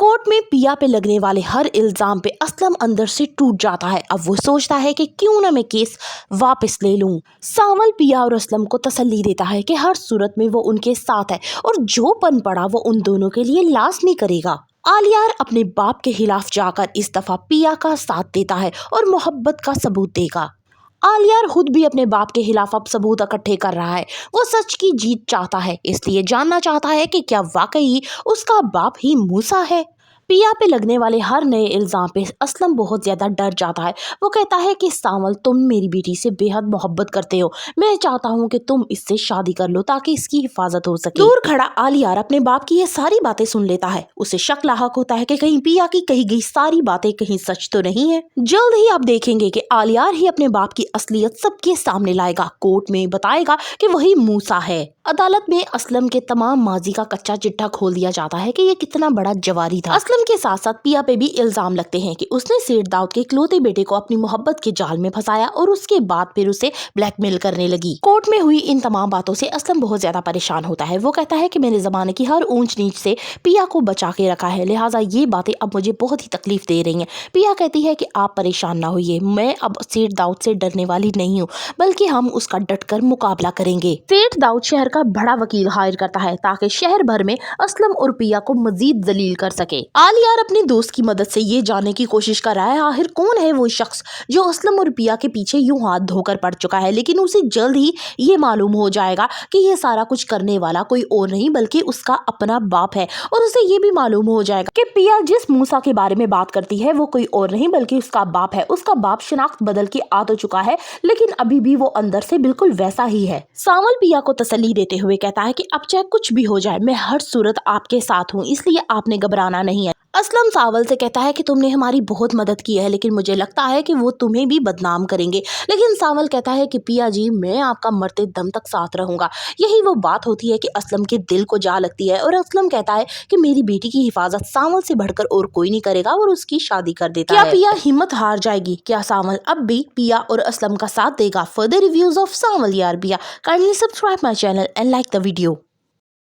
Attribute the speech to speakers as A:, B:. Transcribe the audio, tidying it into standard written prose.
A: Court में पिया पे लगने वाले हर इल्जाम पे असलम अंदर से टूट जाता है। अब वो सोचता है कि क्यों ना मैं केस वापस ले लूं। सावल पिया और असलम को तसल्ली देता है कि हर सूरत में वो उनके साथ है और जो पन पड़ा वो उन दोनों के लिए लाजमी करेगा। आलियार अपने बाप के खिलाफ जाकर इस दफा पिया का साथ देता है और मोहब्बत का सबूत देगा। आलियार खुद भी अपने बाप के खिलाफ अब सबूत इकट्ठे कर रहा है। वो सच की जीत चाहता है, इसलिए जानना चाहता है कि क्या वाकई उसका बाप ही मूसा है। पिया पे लगने वाले हर नए इल्जाम पे असलम बहुत ज्यादा डर जाता है। वो कहता है कि सावल, तुम मेरी बेटी से बेहद मोहब्बत करते हो, मैं चाहता हूँ कि तुम इससे शादी कर लो ताकि इसकी हिफाजत हो सके। दूर खड़ा आलियार अपने बाप की ये सारी बातें सुन लेता है। उसे शक लाहक होता है कि कहीं पिया की कही गई सारी बातें कहीं सच तो नहीं है। जल्द ही आप देखेंगे कि आलियार ही अपने बाप की असलियत सबके सामने लाएगा, कोर्ट में बताएगा कि वही मूसा है। अदालत में असलम के तमाम माजी का कच्चा चिट्ठा खोल दिया जाता है कि ये कितना बड़ा जवारी था। असलम के साथ साथ पिया पे भी इल्जाम लगते हैं कि उसने सेठ दाऊद के इकलौते बेटे को अपनी मोहब्बत के जाल में फंसाया और उसके बाद फिर उसे ब्लैकमेल करने लगी। कोर्ट में हुई इन तमाम बातों से असलम बहुत ज्यादा परेशान होता है। वो कहता है कि मैंने जमाने की हर ऊंच नीच से पिया को बचा के रखा है, लिहाजा ये बातें अब मुझे बहुत ही तकलीफ दे रही हैं। पिया कहती है कि आप परेशान ना होइए, मैं अब सेठ दाऊद से डरने वाली नहीं हूँ, बल्कि हम उसका डटकर मुकाबला करेंगे। सेठ दाऊद शहर का बड़ा वकील हायर करता है ताकि शहर भर में असलम और पिया को मजीद जलील कर सके। आलियार अपने दोस्त की मदद से ये जानने की कोशिश कर रहा है आखिर कौन है वो शख्स जो असलम और पिया के पीछे यूं हाथ धोकर पड़ चुका है, लेकिन उसे जल्द ही ये मालूम हो जाएगा कि ये सारा कुछ करने वाला कोई और नहीं बल्कि उसका अपना बाप है। और उसे ये भी मालूम हो जाएगा कि पिया जिस मूसा के बारे में बात करती है वो कोई और नहीं बल्कि उसका बाप है। उसका बाप शिनाख्त बदल के आ तो चुका है, लेकिन अभी भी वो अंदर से बिल्कुल वैसा ही है। सावल पिया को तसल्ली देते हुए कहता है कि अब चाहे कुछ भी हो जाए, मैं हर सूरत आपके साथ हूँ, इसलिए आपने घबराना नहीं है। असलम सावल से कहता है कि तुमने हमारी बहुत मदद की है, लेकिन मुझे लगता है कि वो तुम्हें भी बदनाम करेंगे। लेकिन सावल कहता है कि पिया जी, मैं आपका मरते दम तक साथ रहूंगा। यही वो बात होती है कि असलम के दिल को जा लगती है और असलम कहता है कि मेरी बेटी की हिफाजत सावल से बढ़कर और कोई नहीं करेगा और उसकी शादी कर देता है। क्या पिया हिम्मत हार जाएगी? क्या सावल अब भी पिया और असलम का साथ देगा? फर्दर रिव्यूज ऑफ सावल यार पिया, kindly subscribe my channel and like the video.